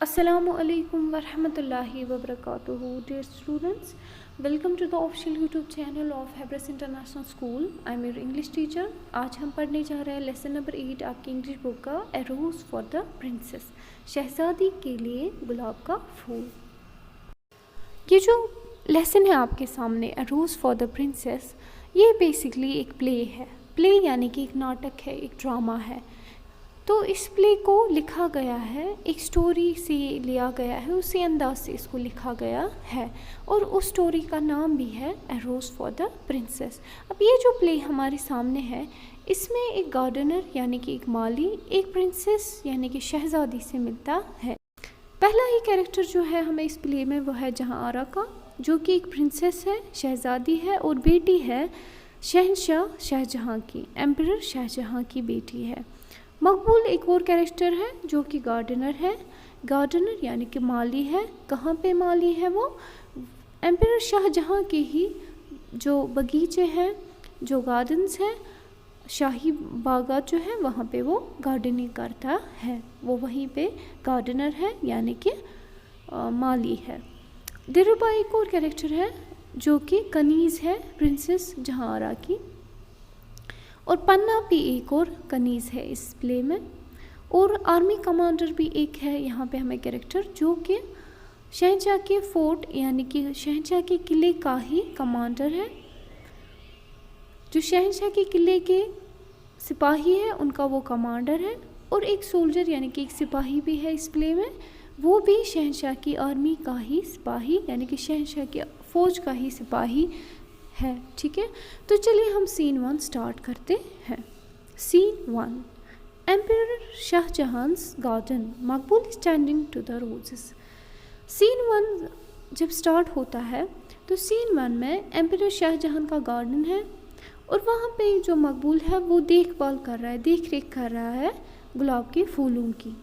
Assalamu alaikum warahmatullahi wabarakatuh. Dear students, welcome to the official YouTube channel of Hebras International School. I'm your English teacher. आज हम पढ़ने जा रहे हैं lesson number 8 आपकी English book का ए रोज़ फॉर द प्रिंसेस, शहज़ादी के लिए गुलाब का फूल। ये जो लेसन है आपके सामने ए रोज़ फॉर द प्रिंसेस, ये बेसिकली एक प्ले है। प्ले यानी कि एक नाटक है, एक ड्रामा है। तो इस प्ले को लिखा गया है, एक स्टोरी से लिया गया है, उसी अंदाज से इसको लिखा गया है और उस स्टोरी का नाम भी है ए रोज़ फॉर द प्रिंसेस। अब ये जो प्ले हमारे सामने है, इसमें एक गार्डनर यानी कि एक माली एक प्रिंसेस यानी कि शहज़ादी से मिलता है। पहला ही कैरेक्टर जो है हमें इस प्ले में वो है जहाँ आरा का, जो कि एक प्रिंसेस है, शहज़ादी है और बेटी है शहंशाह शाहजहाँ की, एम्परर शाहजहाँ की बेटी है। मकबूल एक और कैरेक्टर है जो कि गार्डनर है। गार्डनर यानी कि माली है। कहाँ पे माली है वो? एम्परर शाहजहाँ के ही जो बगीचे हैं, जो गार्डन्स हैं, शाही बागात जो है वहाँ पे वो गार्डनिंग करता है, वो वहीं पे गार्डनर है यानी कि माली है। दिलरुबा एक और कैरेक्टर है जो कि कनीज़ है, प्रिंसेस जहांआरा की। और पन्ना भी एक और कनीज़ है इस प्ले में। और आर्मी कमांडर भी एक है यहाँ पे हमें कैरेक्टर, जो कि शहंशाह के फोर्ट यानी कि शहंशाह के किले का ही कमांडर है। जो शहंशाह के किले के सिपाही है उनका वो कमांडर है। और एक सोल्जर यानी कि एक सिपाही भी है इस प्ले में, वो भी शहंशाह की आर्मी का ही सिपाही यानी कि शहंशाह की फ़ौज का ही सिपाही है। ठीक है, तो चलिए हम सीन 1 स्टार्ट करते हैं। Scene 1, emperor Shahjahan's garden, Maqbool standing to the roses. Scene 1 जब स्टार्ट होता है तो सीन 1 में एम्परर शाहजहां का गार्डन है और वहाँ पे जो मकबूल है वो देखभाल कर रहा है, देख रेख कर रहा है गुलाब के फूलों की।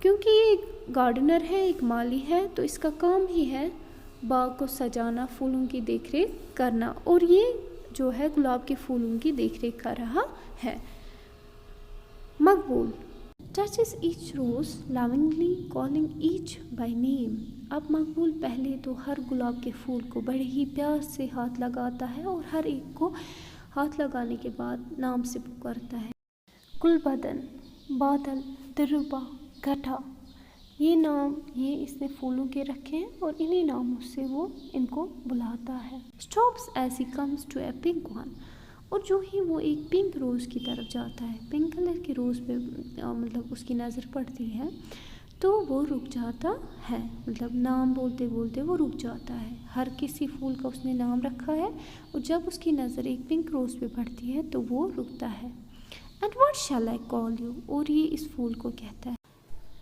क्योंकि ये एक गार्डनर है, एक माली है, तो इसका काम ही है बाग को सजाना, फूलों की देखरेख करना। और ये जो है गुलाब के फूलों की देखरेख कर रहा है। Maqbool touches each rose lovingly calling each by name. अब मकबूल पहले तो हर गुलाब के फूल को बड़े ही प्यार से हाथ लगाता है और हर एक को हाथ लगाने के बाद नाम से पुकारता है। गुलबदन, बादल, दिलरुबा, गठा, ये नाम ये इसने फूलों के रखे हैं और इन्हीं नामों से वो इनको बुलाता है। Stops as he comes to a pink one, और जो ही वो एक पिंक रोज़ की तरफ जाता है, पिंक कलर के रोज़ पे मतलब उसकी नज़र पड़ती है तो वो रुक जाता है, मतलब नाम बोलते बोलते वो रुक जाता है। हर किसी फूल का उसने नाम रखा है और जब उसकी नज़र एक पिंक रोज़ पे पड़ती है तो वो रुकता है। And what shell I call you, और ये इस फूल को कहता है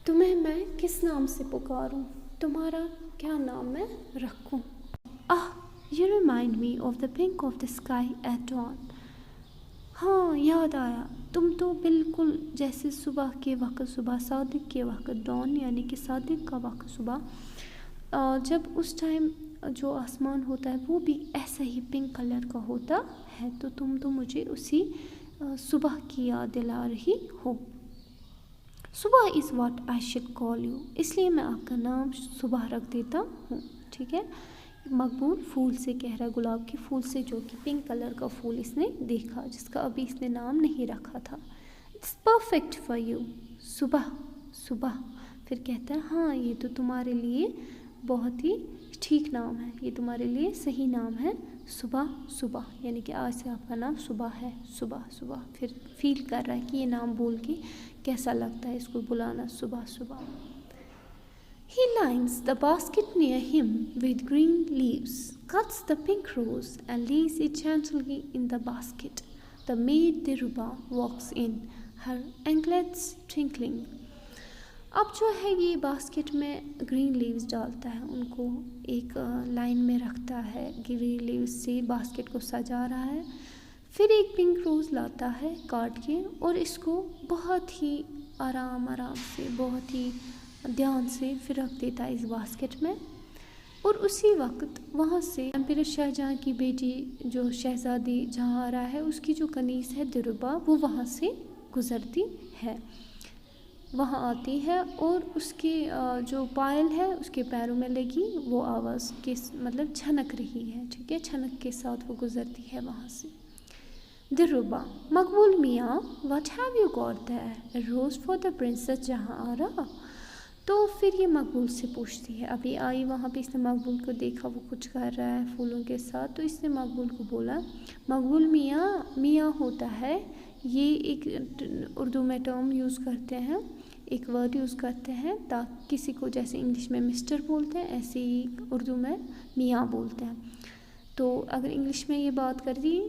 तुम्हें मैं किस नाम से पुकारूं, तुम्हारा क्या नाम मैं रखूं। Ah, you remind me of the pink of the sky at dawn. हाँ, याद आया, तुम तो बिल्कुल जैसे सुबह के वक्त, सुबह सादिक के वक्त, डॉन यानी कि सादिक का वक्त सुबह, जब उस टाइम जो आसमान होता है वो भी ऐसा ही पिंक कलर का होता है। तो तुम तो मुझे उसी सुबह की याद दिला रही हो। सुबह is what I should call you, इसलिए मैं आपका नाम सुबह रख देता हूँ। ठीक है, मकबूल फूल से कह रहा है, गुलाब के फूल से, जो कि पिंक कलर का फूल इसने देखा जिसका अभी इसने नाम नहीं रखा था। इट्स परफेक्ट फॉर यू, सुबह सुबह। फिर कहता है हाँ, ये तो तुम्हारे लिए बहुत ही ठीक नाम है, ये तुम्हारे लिए सही नाम है, सुबह सुबह, यानी कि आज से आपका नाम सुबह है, सुबह सुबह। फिर फील कर रहा है कि ये नाम बोल के कैसा लगता है इसको बुलाना, सुबह सुबह। He lines the basket near him with green leaves, cuts the pink rose and lays it gently in the basket. The maid Diruba walks in, her anklets twinkling. अब जो है ये बास्केट में ग्रीन लीव्स डालता है, उनको एक line में रखता है, ग्रीन लीव्स से बास्केट को सजा रहा है। फिर एक पिंक रोज़ लाता है काट के और इसको बहुत ही आराम से, बहुत ही ध्यान से फिर रख देता है इस बास्केट में। और उसी वक्त वहाँ से एम्परर शाहजहाँ की बेटी जो शहज़ादी जहांआरा है, उसकी जो कनीज़ है दिलरुबा, वो वहाँ से गुज़रती है। وہاں آتی ہے اور اس کی جو پائل ہے اس کے پیروں میں لگی وہ آواز کے مطلب چھنک رہی ہے، ٹھیک ہے، چھنک کے ساتھ وہ گزرتی ہے وہاں سے. دلربا مقبول میاں what have you got there? A rose for the princess جہانآرا. تو پھر یہ مقبول سے پوچھتی ہے، ابھی آئی وہاں پہ، اس نے مقبول کو دیکھا وہ کچھ کر رہا ہے پھولوں کے ساتھ، تو اس نے مقبول کو بولا، مقبول میاں، میاں ہوتا ہے یہ ایک اردو میں ٹرم یوز کرتے ہیں، ایک ورڈ یوز کرتے ہیں تاکہ کسی کو جیسے انگلش میں مسٹر بولتے ہیں ایسے ہی اردو میں میاں بولتے ہیں. تو اگر انگلش میں یہ بات کر دی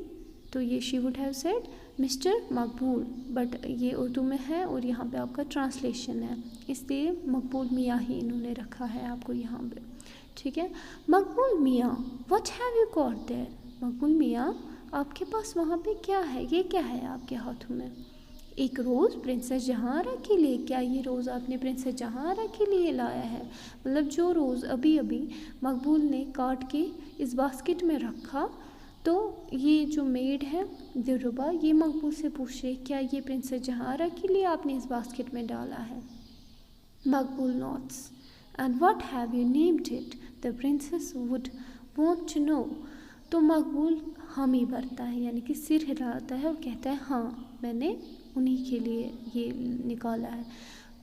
تو یہ she would have said mister Maqbool, but یہ اردو میں ہے اور یہاں پہ آپ کا ٹرانسلیشن ہے، اس لیے مقبول میاں ہی انہوں نے رکھا ہے آپ کو یہاں پہ، ٹھیک ہے. مقبول میاں what have you got there؟ مقبول میاں آپ کے پاس وہاں پہ کیا ہے، یہ کیا ہے آپ کے ہاتھوں میں؟ ایک روز پرنسس جہانآرا کے لیے. کیا یہ روز آپ نے پرنسس جہانآرا کے لیے لایا ہے؟ مطلب جو روز ابھی مقبول نے کاٹ کے اس باسکٹ میں رکھا، تو یہ جو میڈ ہے دلربا یہ مقبول سے پوچھ رہے کیا یہ پرنسس جہانآرا کے لیے آپ نے اس باسکٹ میں ڈالا ہے؟ مقبول nods. And what have you named it? The princess would want to know. تو مقبول حامی بھرتا ہے، یعنی کہ سر ہلاتا ہے اور کہتا ہے ہاں میں نے انہی کے لیے یہ نکالا ہے.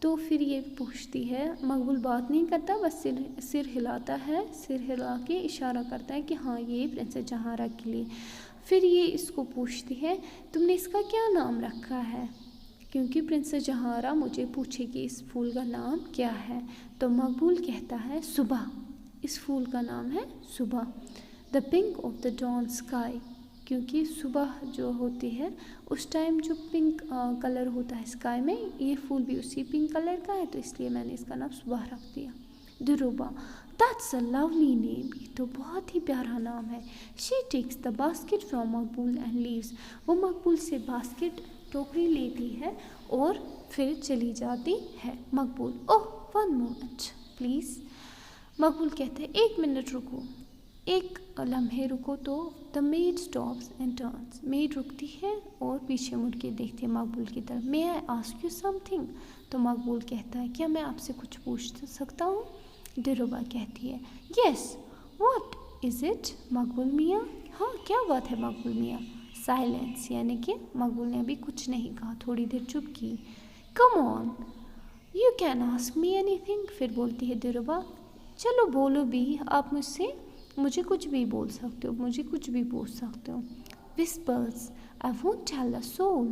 تو پھر یہ پوچھتی ہے، مقبول بات نہیں کرتا، بس سر ہلاتا ہے، سر ہلا کے اشارہ کرتا ہے کہ ہاں یہ پرنسس جہانآرا کے لیے. پھر یہ اس کو پوچھتی ہے تم نے اس کا کیا نام رکھا ہے، کیونکہ پرنسس جہانآرا مجھے پوچھے گی اس پھول کا نام کیا ہے. تو مقبول کہتا ہے صبح، اس پھول کا نام ہے صبح. The pink of the dawn sky, کیونکہ صبح جو ہوتی ہے اس ٹائم جو پنک کلر ہوتا ہے اسکائی میں، یہ پھول بھی اسی پنک کلر کا ہے، تو اس لیے میں نے اس کا نام صبح رکھ دیا. دلربا دیٹس اے لولی نیم، یہ تو بہت ہی پیارا نام ہے. She takes the basket from Maqbool and leaves, وہ مقبول سے باسکٹ ٹوکری لیتی ہے اور پھر چلی جاتی ہے. Maqbool oh one moment please. Maqbool کہتے ہیں ایک منٹ رکو، ایک لمحے رکو. تو the maid stops and turns, maid رکتی ہے اور پیچھے مڑ کے دیکھتی ہے مقبول کی طرف. May I ask you something, تو مقبول کہتا ہے کیا میں آپ سے کچھ پوچھ سکتا ہوں؟ دلربا کہتی ہے یس واٹ از اٹ؟ مقبول میاں ہاں کیا بات ہے مقبول میاں. سائلنس، یعنی کہ مقبول نے ابھی کچھ نہیں کہا، تھوڑی دیر چپ کی. Come on you can ask me anything, پھر بولتی ہے دلربا چلو بولو بھی، آپ مجھ سے مجھے کچھ بھی بول سکتے ہو، مجھے کچھ بھی پوچھ سکتے ہو. Whispers I won't tell a soul,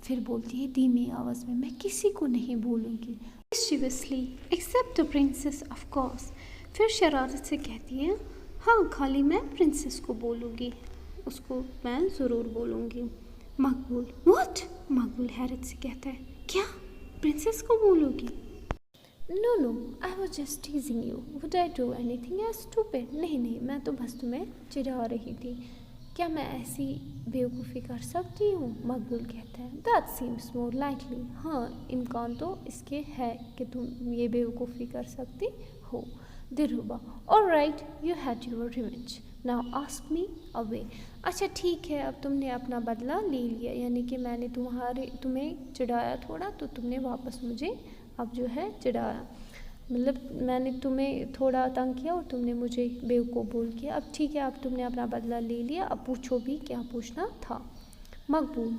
پھر بولتی ہے دھیمی آواز میں کسی کو نہیں بولوں گی. مسچیوسلی ایکسیپٹ پرنسس آف کورس، پھر شرارت سے کہتی ہے ہاں خالی میں پرنسس کو بولوں گی، اس کو میں ضرور بولوں گی. مقبول واٹ؟ مقبول حیرت سے کہتا ہے کیا پرنسس کو بولو گی؟ No I was just teasing you, would I do anything as stupid? نہیں میں تو بس تمہیں چڑھا رہی تھی، کیا میں ایسی بیوقوفی کر سکتی ہوں؟ مقبول کہتا ہے دیٹ سیمس مور لائکلی، ہاں امکان تو اس کے ہے کہ تم یہ بیوقوفی کر سکتی ہو. Dilruba all right you had your revenge now ask me away, اچھا ٹھیک ہے اب تم نے اپنا بدلہ لے لیا، یعنی کہ میں نے تمہیں چڑھایا تھوڑا تو تم نے واپس مجھے اب جو ہے چڑھایا، مطلب میں نے تمہیں تھوڑا تنگ کیا اور تم نے مجھے بیوقوف بول کیا، اب ٹھیک ہے اب تم نے اپنا بدلہ لے لیا، اب پوچھو بھی کیا پوچھنا تھا. مقبول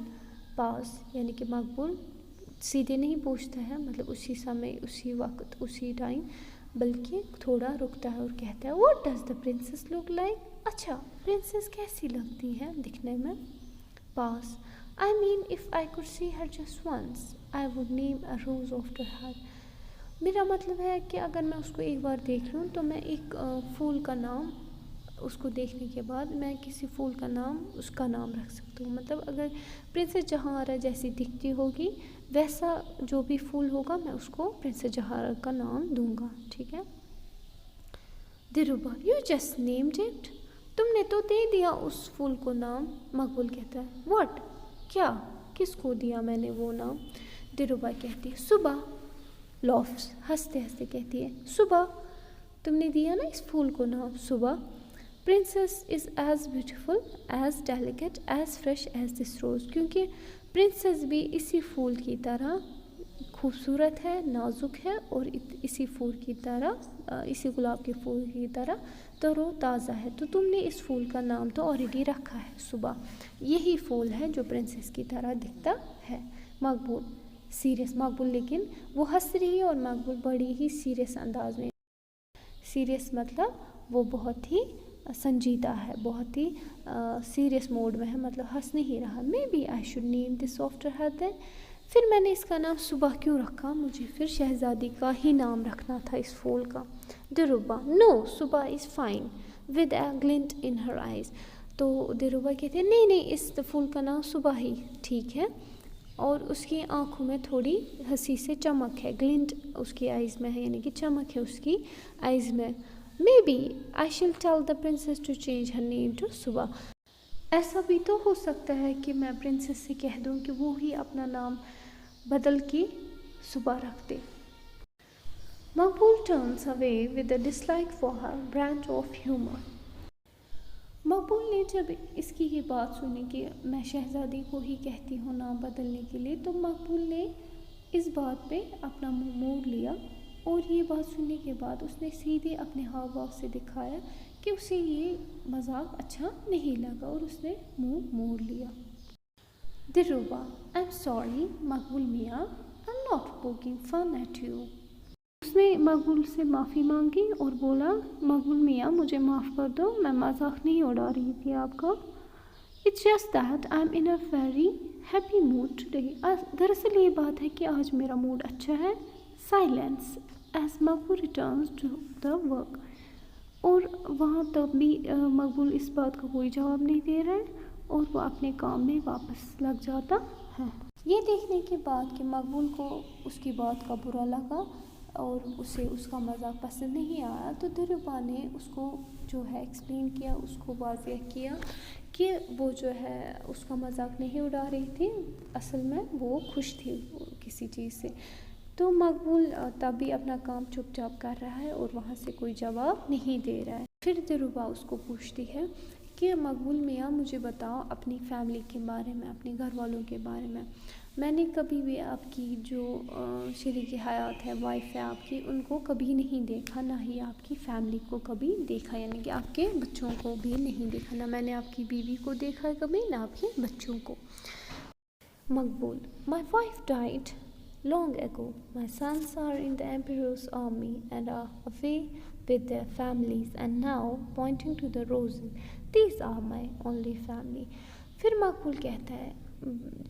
پاس، یعنی کہ مقبول سیدھے نہیں پوچھتا ہے، مطلب اسی سمے اسی وقت اسی ٹائم، بلکہ تھوڑا رکتا ہے اور کہتا ہے what does the princess look like, اچھا پرنسس کیسی لگتی ہے دکھنے میں؟ Pause I mean if I could see her just once I would name a rose after her, میرا مطلب ہے کہ اگر میں اس کو ایک بار دیکھ لوں تو میں ایک پھول کا نام، اس کو دیکھنے کے بعد میں کسی پھول کا نام اس کا نام رکھ سکتا ہوں. مطلب اگر پرنسس جہانآرا جیسی دکھتی ہوگی ویسا جو بھی پھول ہوگا میں اس کو پرنسس جہانآرا کا نام دوں گا، ٹھیک ہے. دلربا یو جسٹ نیمڈ اٹ، تم نے تو دے دیا اس پھول کو نام. مقبول کہتا ہے واٹ؟ کیا؟ کس کو دیا میں نے وہ نام؟ دلربا کہتی ہے صبح. لافس ہنستے ہنستے کہتی ہے صبح، تم نے دیا نا اس پھول کو نام صبح. Princess is as beautiful as delicate as fresh as this rose, کیونکہ پرنسس بھی اسی پھول کی طرح खूबसूरत है, नाजुक है और इसी फूल की तरह, इसी गुलाब के फूल की तरह तरो ताज़ा है। तो तुमने इस फूल का नाम तो ऑलरेडी रखा है सुबह। यही फूल है जो प्रिंसेस की तरह दिखता है। मकबूल सीरियस, मकबूल लेकिन वो हंस रही है और मकबूल बड़ी ही सीरियस अंदाज में, सीरियस मतलब वो बहुत ही संजीदा है, बहुत ही सीरियस मोड में है, मतलब हंस नहीं रहा। Maybe I should name this after her then, फिर मैंने इसका नाम सुबह क्यों रखा, मुझे फिर शहज़ादी का ही नाम रखना था इस फूल का। दिलरुबा नो सुबह is fine with a glint in her eyes. तो दिलरुबा कहते हैं नहीं नहीं, इस फूल का नाम सुबह ही ठीक है और उसकी आँखों में थोड़ी हंसी से चमक है, ग्लिंट उसकी आइज़ में है, यानी कि चमक है उसकी आइज़ में। May be I shall tell the princess to change her name to Subah. ऐसा भी तो हो सकता है कि मैं प्रिंसेस से कह दूं कि वो ही अपना नाम बदल के सुबह रख दे। मकबूल turns away with a dislike for her branch of humour. मकबूल ने जब इसकी ये बात सुनी कि मैं शहज़ादी को ही कहती हूँ नाम बदलने के लिए, तो मकबूल ने इस बात पे अपना मुँह मोड़ लिया और ये बात सुनने के बाद उसने सीधे अपने हाव भाव से दिखाया कि उसे ये मजाक अच्छा नहीं लगा और उसने मुंह मोड़ लिया। दिलरुबा आई एम सॉरी मकबूल मियाँ, I am not poking fun at you. उसने मकबूल से माफ़ी मांगी और बोला मकबूल मियाँ मुझे माफ़ कर दो, मैं मजाक नहीं उड़ा रही थी आपका। It's just that I am in a very happy mood today. दरअसल ये बात है कि आज मेरा मूड अच्छा है। Silence as Maqbool returns to the work. और वहाँ तब भी मकबूल इस बात का कोई जवाब नहीं दे रहा है और वो अपने काम में वापस लग जाता है। ये देखने के बाद कि मकबूल को उसकी बात का बुरा लगा और उसे उसका मजाक पसंद नहीं आया, तो दिलरुबा ने उसको जो है एक्सप्लेन किया, उसको वाज़ेह किया कि वो जो है उसका मजाक नहीं उड़ा रही थी, असल में वो खुश थी किसी चीज़ से। तो मकबूल तब भी अपना काम चुपचाप कर रहा है और वहाँ से कोई जवाब नहीं दे रहा है। फिर दिलरुबा उसको पूछती है कि मकबूल मियाँ मुझे बताओ अपनी फैमिली के बारे में, अपने घर वालों के बारे में। मैंने कभी भी आपकी जो शरीक हयात है, वाइफ है आपकी, उनको कभी नहीं देखा, ना ही आपकी फैमिली को कभी देखा, यानी कि आपके बच्चों को भी नहीं देखा। ना मैंने आपकी बीवी को देखा है कभी, ना आपके बच्चों को। मकबूल my wife died long ago. My sons are in the emperor's army and are away with their families, and now pointing to the roses, these are my only family. फिर मकबूल कहता है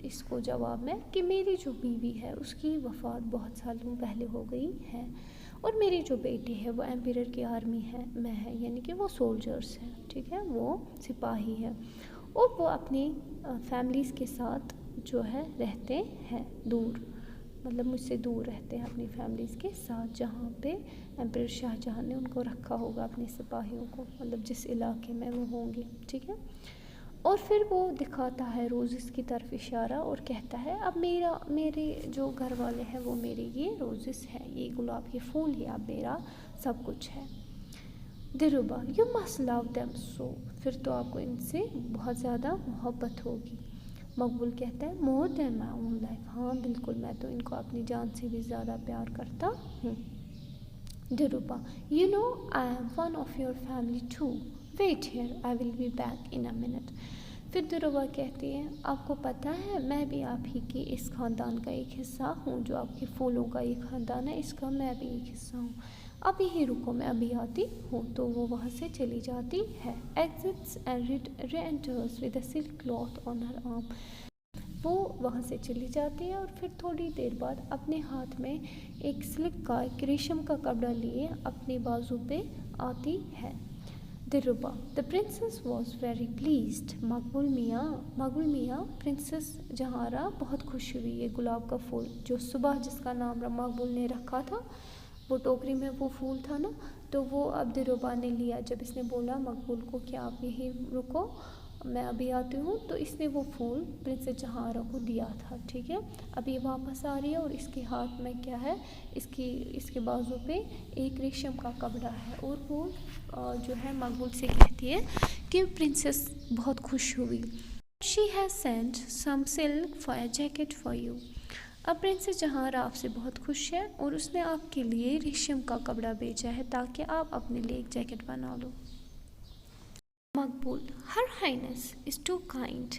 इसको जवाब में कि मेरी जो बीवी है उसकी वफ़ात बहुत सालों पहले हो गई है और मेरे जो बेटे हैं वो एम्परर की आर्मी में है, यानी कि वो सोल्जर्स हैं, ठीक है, वो सिपाही है और वो अपनी फैमिलीज़ के साथ जो है रहते हैं दूर, मतलब मुझसे दूर रहते हैं अपनी फैमिलीज़ के साथ, जहाँ पे एम्परर शाहजहां ने उनको रखा होगा अपने सिपाहियों को, मतलब जिस इलाके में वो होंगे, ठीक है। और फिर वो दिखाता है रोज़ेस की तरफ इशारा और कहता है अब मेरे जो घर वाले हैं वो मेरे ये रोज़ेस हैं, ये गुलाब के फूल ही अब मेरा सब कुछ है। Dilruba you must love them so, फिर तो आपको इनसे बहुत ज़्यादा मोहब्बत होगी। मकबूल कहता है more than my own life, हाँ बिल्कुल, मैं तो इनको अपनी जान से भी ज़्यादा प्यार करता हूँ। Dilruba you know I am one of your family too, wait here I will be back in a minute. फिर दिलरुबा कहती है आपको पता है मैं भी आप ही की इस ख़ानदान का एक हिस्सा हूँ, जो आपके फूलों का एक ख़ानदान है इसका मैं भी एक हिस्सा हूँ, अब यही रुको मैं अभी आती हूँ। तो वो वहाँ से चली जाती है। Exits and reenters with a silk cloth on her arm, वो वहाँ से चली जाती है और फिर थोड़ी देर बाद अपने हाथ में एक सिल्क का, एक रेशम का कपड़ा लिए अपने बाजू पे आती है। Dilruba the princess was very pleased. Maqbool मियाँ प्रिंसेस जहारा बहुत खुश हुई। ये गुलाब का फूल जो सुबह जिसका नाम मकबूल ने रखा था, वो टोकरी में वो फूल था ना, तो वो अब दिलरुबा ने लिया। जब इसने बोला मकबूल को कि आप यहीं रुको मैं अभी आती हूँ, तो इसने वो फूल प्रिंसेस जहारा को दिया था, ठीक है। अब ये वापस आ रही है और इसके हाथ में क्या है, इसके बाजू पे एक रेशम का कपड़ा है और वो जो है मकबूल से कहती है कि प्रिंसेस बहुत खुश हुई। She has sent some silk for a jacket for you. اب پرنسس جہاں آپ سے بہت خوش ہے اور اس نے آپ کے لیے ریشم کا کپڑا بیچا ہے تاکہ آپ اپنے لیے ایک جیکٹ بنا لو۔ مقبول Her Highness is too kind,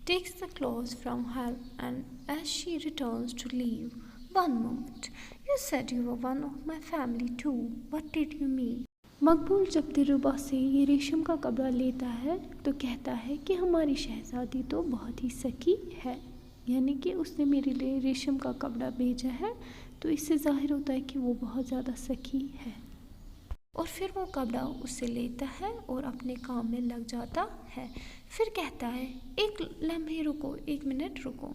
takes the clothes from her and as she returns to leave, one moment, you said you were one of my family too, what did you mean? مقبول جب دلربا سے یہ ریشم کا کپڑا لیتا ہے تو کہتا ہے کہ ہماری شہزادی تو بہت ہی سکی ہے، یعنی کہ اس نے میرے لیے ریشم کا کپڑا بھیجا ہے، تو اس سے ظاہر ہوتا ہے کہ وہ بہت زیادہ سکی ہے۔ اور پھر وہ کپڑا اس سے لیتا ہے اور اپنے کام میں لگ جاتا ہے۔ پھر کہتا ہے ایک لمحے رکو، 1 منٹ رکو،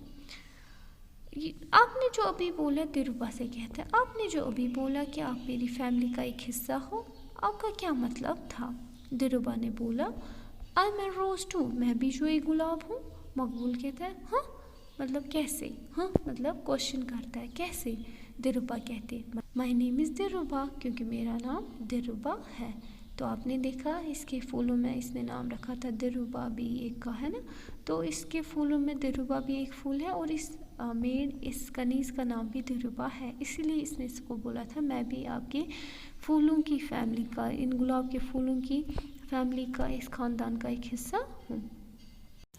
آپ نے جو ابھی بولا، دلربا سے کہتا ہے آپ نے جو ابھی بولا کہ آپ میری فیملی کا ایک حصہ ہو، آپ کا کیا مطلب تھا؟ دلربا نے بولا I am a rows to, میں بھی جو ایک گلاب ہوں۔ مقبول کہتا ہے ہاں مطلب کیسے؟ ہاں مطلب کوشچن کرتا ہے کیسے؟ دلربا کہتے مائی نیم از دلربا، کیونکہ میرا نام دلربا ہے۔ تو آپ نے دیکھا اس کے پھولوں میں اس نے نام رکھا تھا دلربا بھی ایک کا ہے نا، تو اس کے پھولوں میں دلربا بھی ایک پھول ہے اور اس میڈ اس کنیز کا نام بھی دلربا ہے، اسی لیے اس نے اس کو بولا تھا میں بھی آپ کے پھولوں کی فیملی کا، ان گلاب کے پھولوں کی فیملی کا، اس خاندان کا ایک حصہ ہوں۔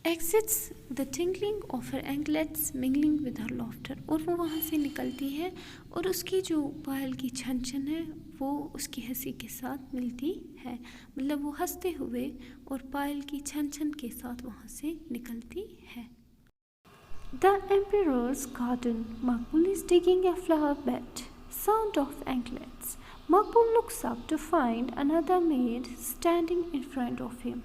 Exits the tinkling of her anklets mingling with her laughter، اور وہ وہاں سے نکلتی ہے اور اس کی جو پائل کی چھن چھن ہے وہ اس کی ہنسی کے ساتھ ملتی ہے، مطلب وہ ہنستے ہوئے اور پائل کی چھن چھن کے ساتھ وہاں سے نکلتی ہے۔ The Emperor's garden. Maqbul is digging a flower bed. Sound of anklets. Maqbul looks up to find another maid standing in front of him.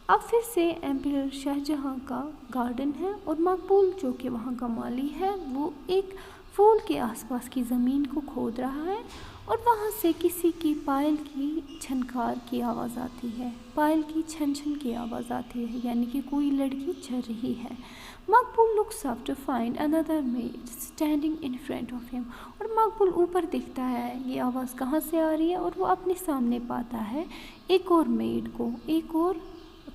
اب پھر سے ایمپیرر شاہجہاں کا گارڈن ہے اور مقبول جو کہ وہاں کا مالی ہے وہ ایک پھول کے آس پاس کی زمین کو کھود رہا ہے اور وہاں سے کسی کی پائل کی چھنکار کی آواز آتی ہے، پائل کی چھن چھن کی آواز آتی ہے، یعنی کہ کوئی لڑکی چل رہی ہے۔ مقبول looks up to find another maid standing in front of him، اور مقبول اوپر دیکھتا ہے یہ آواز کہاں سے آ رہی ہے اور وہ اپنے سامنے پاتا ہے ایک اور میڈ کو، ایک اور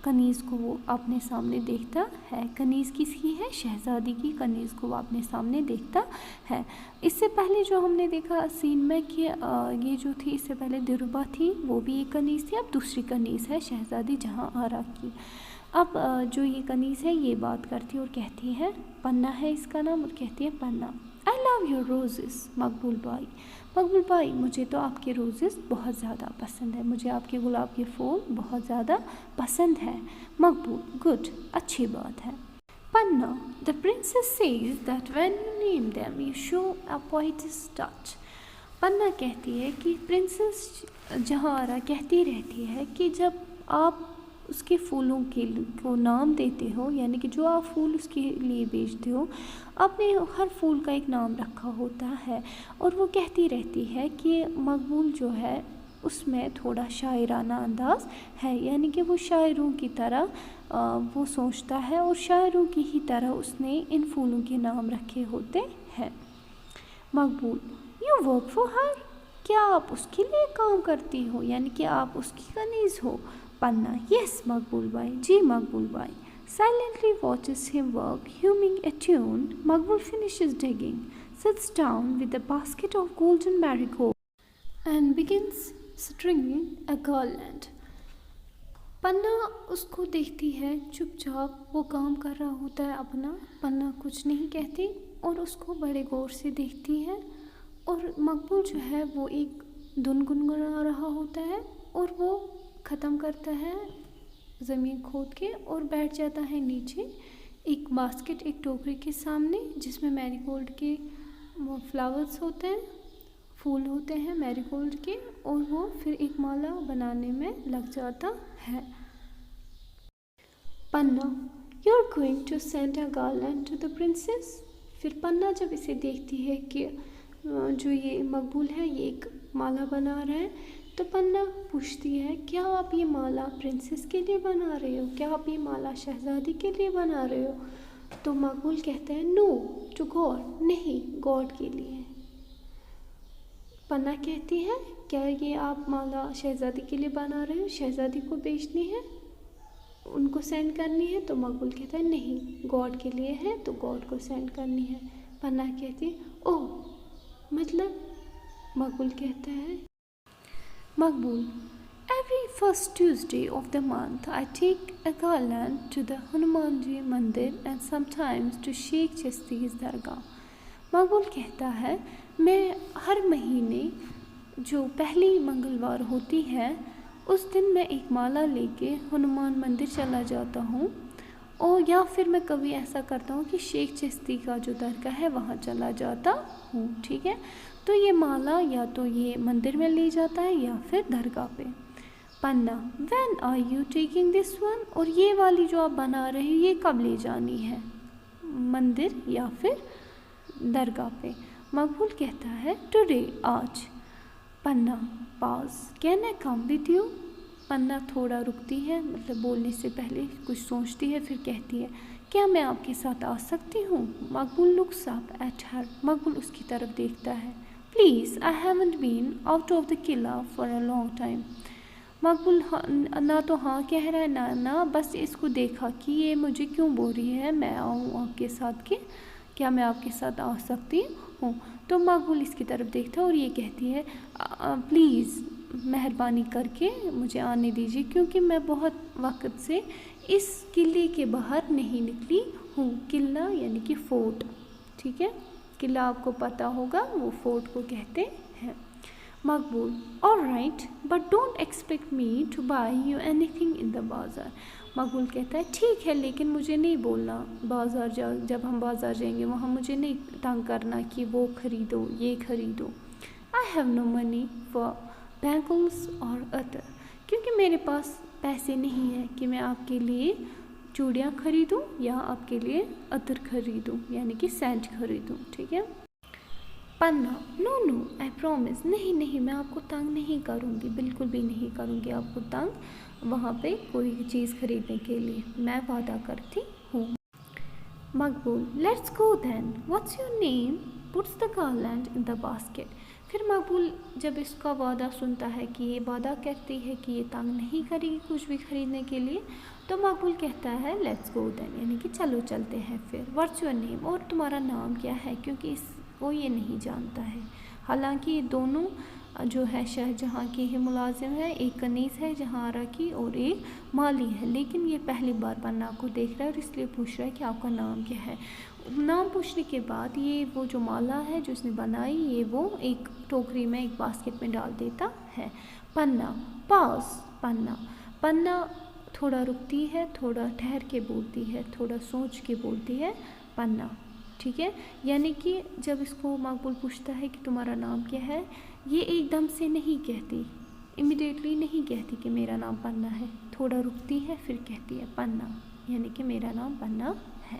کنیز کو وہ اپنے سامنے دیکھتا ہے۔ کنیز کس کی ہے؟ شہزادی کی کنیز کو وہ اپنے سامنے دیکھتا ہے۔ اس سے پہلے جو ہم نے دیکھا سین میں کہ یہ جو تھی اس سے پہلے دلربا تھی وہ بھی ایک کنیز تھی، اب دوسری کنیز ہے شہزادی جہاں آرا کی۔ اب جو یہ کنیز ہے یہ بات کرتی اور کہتی ہے، پنا ہے اس کا نام، اور کہتی ہے پنا I love your roses مقبول بھائی، مقبول بھائی مجھے تو آپ کے روزز بہت زیادہ پسند ہے، مجھے آپ کے گلاب کے پھول بہت زیادہ پسند ہے۔ مقبول گڈ، اچھی بات ہے۔ پنا The princess says that when you name them you show a poet's touch۔ پنا کہتی ہے کہ پرنسس جہاں آرا کہتی رہتی ہے کہ جب آپ اس کے پھولوں کو نام دیتے ہو، یعنی کہ جو آپ پھول اس کے لیے بیچتے ہو، آپ نے ہر پھول کا ایک نام رکھا ہوتا ہے، اور وہ کہتی رہتی ہے کہ مقبول جو ہے اس میں تھوڑا شاعرانہ انداز ہے، یعنی کہ وہ شاعروں کی طرح وہ سوچتا ہے اور شاعروں کی ہی طرح اس نے ان پھولوں کے نام رکھے ہوتے ہیں۔ مقبول You work for her، کیا آپ اس کے لیے کام کرتی ہو، یعنی کہ آپ اس کی کنیز ہو؟ پنا یس مقبول بھائی، جی مقبول بھائی۔ Silently watches him work, humming a tune. Maqbul finishes digging, sits down with a basket of golden marigold and begins stringing a garland. پنا اس کو دیکھتی ہے چپ چاپ، وہ کام کر رہا ہوتا ہے اپنا، پنا کچھ نہیں کہتی اور اس کو بڑے غور سے دیکھتی ہے، اور مقبول جو ہے وہ ایک دھن گنگنا رہا ہوتا ہے اور وہ ختم کرتا ہے زمین کھود کے اور بیٹھ جاتا ہے نیچے ایک باسکٹ، ایک ٹوکری کے سامنے جس میں میری گولڈ کے فلاورز ہوتے ہیں، پھول ہوتے ہیں میری گولڈ کے، اور وہ پھر ایک مالا بنانے میں لگ جاتا ہے۔ پنا You're going to send a garland to the princess۔ پھر پنا جب اسے دیکھتی ہے کہ جو یہ مقبول ہے یہ ایک مالا بنا رہا ہے، تو پنا پوچھتی ہے کیا آپ یہ مالا پرنسس کے لیے بنا رہے ہو، کیا آپ یہ مالا شہزادی کے لیے بنا رہے ہو؟ تو مقبول کہتا ہے نو ٹو گاڈ، نہیں گاڈ کے لیے۔ پنا کہتی ہے کیا یہ آپ مالا شہزادی کے لیے بنا رہے ہو، شہزادی کو بیچنی ہے، ان کو سینڈ کرنی ہے؟ تو مقبول کہتا ہے نہیں گاڈ کے لیے ہے تو گاڈ کو سینڈ کرنی ہے۔ पन्ना कहती है ओह मतलब। मकबूल कहता है मकबूल every first Tuesday of the month I take a garland to the Hanumanji Mandir and sometimes to Sheikh Chisti's Dargah। मकबूल कहता है मैं हर महीने जो पहली मंगलवार होती है उस दिन मैं एक माला लेके हनुमान मंदिर चला जाता हूँ, और या फिर मैं कभी ऐसा करता हूँ कि शेख चिश्ती का जो दरगाह है वहाँ चला जाता हूँ। ठीक है, तो ये माला या तो ये मंदिर में ले जाता है या फिर दरगाह पे। Panna when are you taking this one, और ये वाली जो आप बना रहे हो ये कब ले जानी है, मंदिर या फिर दरगाह पे। मकबूल कहता है टुडे आज। Panna pause can I come with you. Panna थोड़ा रुकती है, मतलब बोलने से पहले कुछ सोचती है, फिर कहती है क्या मैं आपके साथ आ सकती हूँ। मकबूल लुक्स अप एट हर। मकबूल उसकी तरफ देखता है। Please I haven't been out of the qila for a long time. Maqbool ना तो हाँ कह रहा है ना बस इसको देखा कि ये मुझे क्यों बोल रही है मैं आऊँ आपके साथ, कि क्या मैं आपके साथ आ सकती हूँ। तो मकबूल इसकी तरफ देखता है और ये कहती है प्लीज़ मेहरबानी करके मुझे आने दीजिए, क्योंकि मैं बहुत वक्त से इस किले के बाहर नहीं निकली हूँ। किला यानी कि फोर्ट। ठीक है, किला आपको पता होगा, वो फोर्ट को कहते हैं। Maqbool alright but don't expect me to buy you anything in the bazaar. Maqbool कहता है ठीक है, लेकिन मुझे नहीं बोलना बाज़ार जब हम बाज़ार जाएंगे वहाँ मुझे नहीं तंग करना कि वो ख़रीदो ये ख़रीदो। I have no money for bangles और अतर, क्योंकि मेरे पास पैसे नहीं है कि मैं आपके लिए चूड़ियाँ ख़रीदूँ या आपके लिए अतर ख़रीदूँ यानी कि सेंट ख़रीदूँ। ठीक है। पन्ना नो आई प्रॉमिस, नहीं मैं आपको तंग नहीं करूँगी, बिल्कुल भी नहीं करूँगी आपको तंग वहाँ पे कोई चीज़ ख़रीदने के लिए, मैं वादा करती हूँ। Maqbool let's go then what's your name, puts the garland in the basket. फिर मकबूल जब इसका वादा सुनता है कि ये वादा कहती है कि ये तंग नहीं करेगी कुछ भी ख़रीदने के लिए, तो मकबूल कहता है लेट्स गो देन यानी कि चलो चलते हैं फिर। व्हाट्स योर नेम, और तुम्हारा नाम क्या है, क्योंकि वो ये नहीं जानता है। हालांकि ये दोनों जो है शाहजहाँ के ही मुलाजिम है, एक कनीज़ है जहांरा की और एक माली है, लेकिन ये पहली बार पन्ना को देख रहा है और इसलिए पूछ रहा है कि आपका नाम क्या है। नाम पूछने के बाद ये वो जो माला है जो उसने बनाई ये वो एक टोकरी में एक बास्केट में डाल देता है। पन्ना पास। पन्ना थोड़ा रुकती है, थोड़ा ठहर के बोलती है, थोड़ा सोच के बोलती है पन्ना। ठीक है, यानी कि जब इसको मकबूल पूछता है कि तुम्हारा नाम क्या है, ये एकदम से नहीं कहती, इमिडिएटली नहीं कहती कि मेरा नाम पन्ना है, थोड़ा रुकती है फिर कहती है पन्ना, यानी कि मेरा नाम पन्ना है।